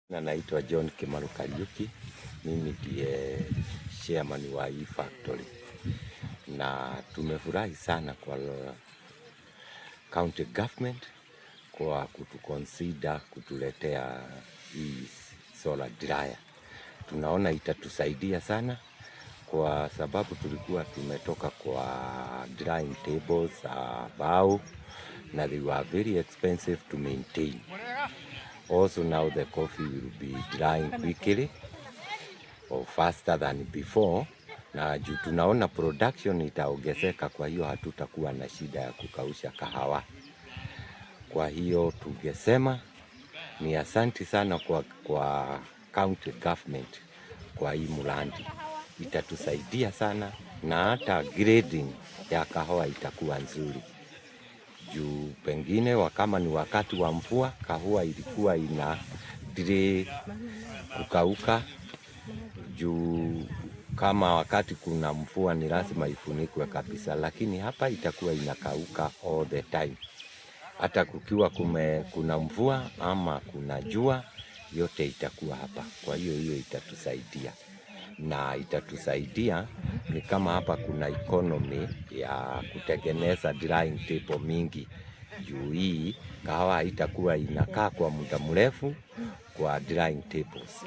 Na naitwa John Kimaru Kariuki, mimi ndiye chairman wa hii factory, na tumefurahi sana kwa county government kwa kutuconsider kutuletea hii solar dryer. Tunaona itatusaidia sana kwa sababu tulikuwa tumetoka kwa drying tables bao na they were very expensive to maintain. Also now the coffee will be drying quickly or faster than before, na juu tunaona production itaongezeka, kwa hiyo hatutakuwa na shida ya kukausha kahawa. Kwa hiyo tungesema ni asanti sana kwa county government kwa hii mradi. Itatusaidia sana na hata grading ya kahawa itakuwa nzuri. Juu pengine kama ni wakati wa mvua, kahawa ilikuwa ina delay kukauka. Juu kama wakati kuna mvua ni lazima ifunikwe kabisa, lakini hapa itakuwa inakauka all the time. Hata kukiwa kuna mvua ama kuna jua, yote itakuwa hapa. Kwa hiyo itatusaidia. Na itatusaidia ni kama hapa kuna economy ya kutengeneza drying table mingi. Juu hii kahawa itakuwa inakaa kwa muda mrefu kwa drying tables.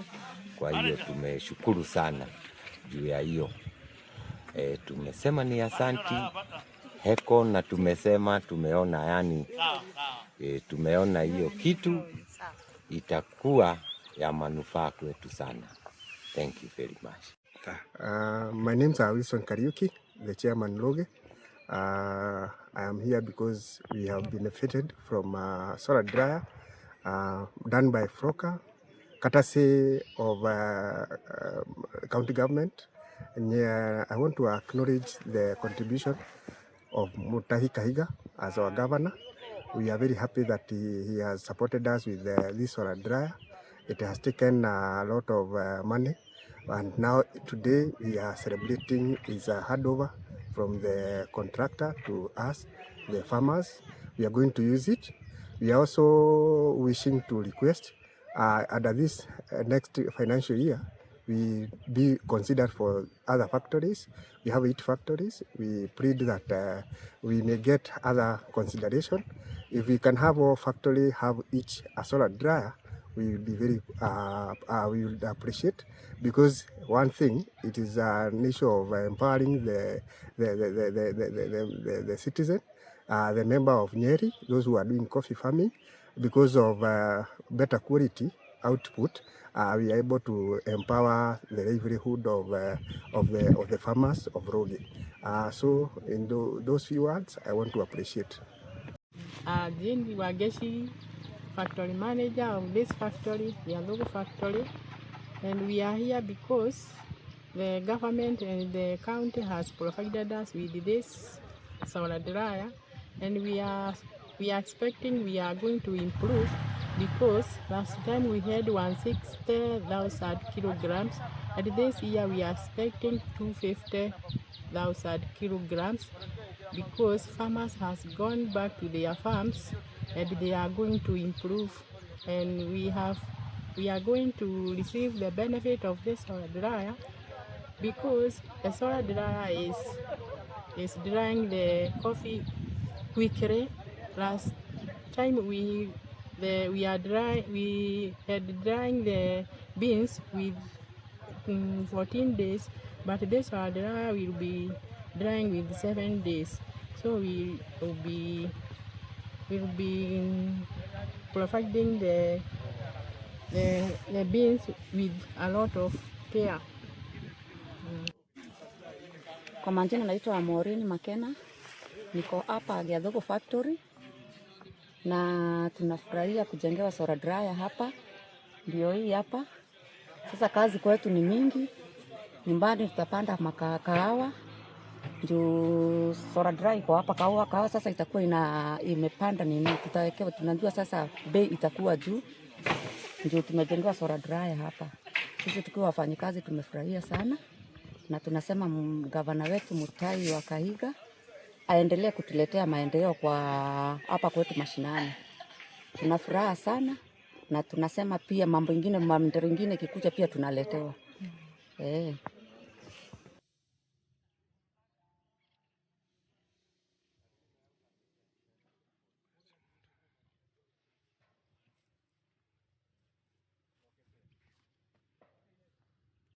Kwa hiyo tumeshukuru sana juu ya hiyo. Tumesema ni asanti heko, na tumesema tumeona tumeona hiyo kitu itakuwa ya manufaa kwetu sana. Thank you very much. My name is Wilson Kariuki, the chairman Loge. I am here because we have benefited from solar dryer done by Froka, courtesy of county government. And I want to acknowledge the contribution of Mutahi Kahiga as our governor. We are very happy that he has supported us with this solar dryer. It has taken a lot of money, and now today we are celebrating his handover from the contractor to us, the farmers. We are going to use it. We are also wishing to request under this next financial year, we be considered for other factories. We have 8 factories. We plead that we may get other consideration. If we can have all factory have each a solar dryer, we will be very we would appreciate, because one thing, it is an issue of empowering the citizen, the member of Nyeri, those who are doing coffee farming. Because of better quality output, we are able to empower the livelihood of the farmers of Roge. So in those few words, I want to appreciate. Jane Wageshi, factory manager of this factory, the Alogo factory, and we are here because the government and the county has provided us with this solar dryer, and we are expecting we are going to improve, because last time we had 160,000 kilograms, and this year we are expecting 250,000 kilograms, because farmers has gone back to their farms and they are going to improve, and we are going to receive the benefit of this solar dryer, because the solar dryer is drying the coffee quickly. Last time we had drying the beans with 14 days, but this solar dryer will be drying with 7 days. So we will be providing the beans with a lot of care. Kwa majina naitwa Maureen Makena, niko hapa Alogo factory, na tunafurahia kujengewa solar dryer hapa. Ndio hii hapa. Sasa kazi kwetu ni mingi. Nyumbani tutapanda kahawa. Juu solar dryer iko hapa, kahawa sasa itakuwa imepanda nini, tutawekewa, tunajua sasa bei itakuwa juu. Ndio tumejengewa solar dryer hapa. Sisi tukiwa wafanyikazi tumefurahia sana, na tunasema gavana wetu Mutahi wa Kahiga aendelee kutuletea maendeleo kwa hapa kwetu mashinani. Tunafuraha sana na tunasema pia mambo ingine, mambo ingine kikuja pia tunaletewa.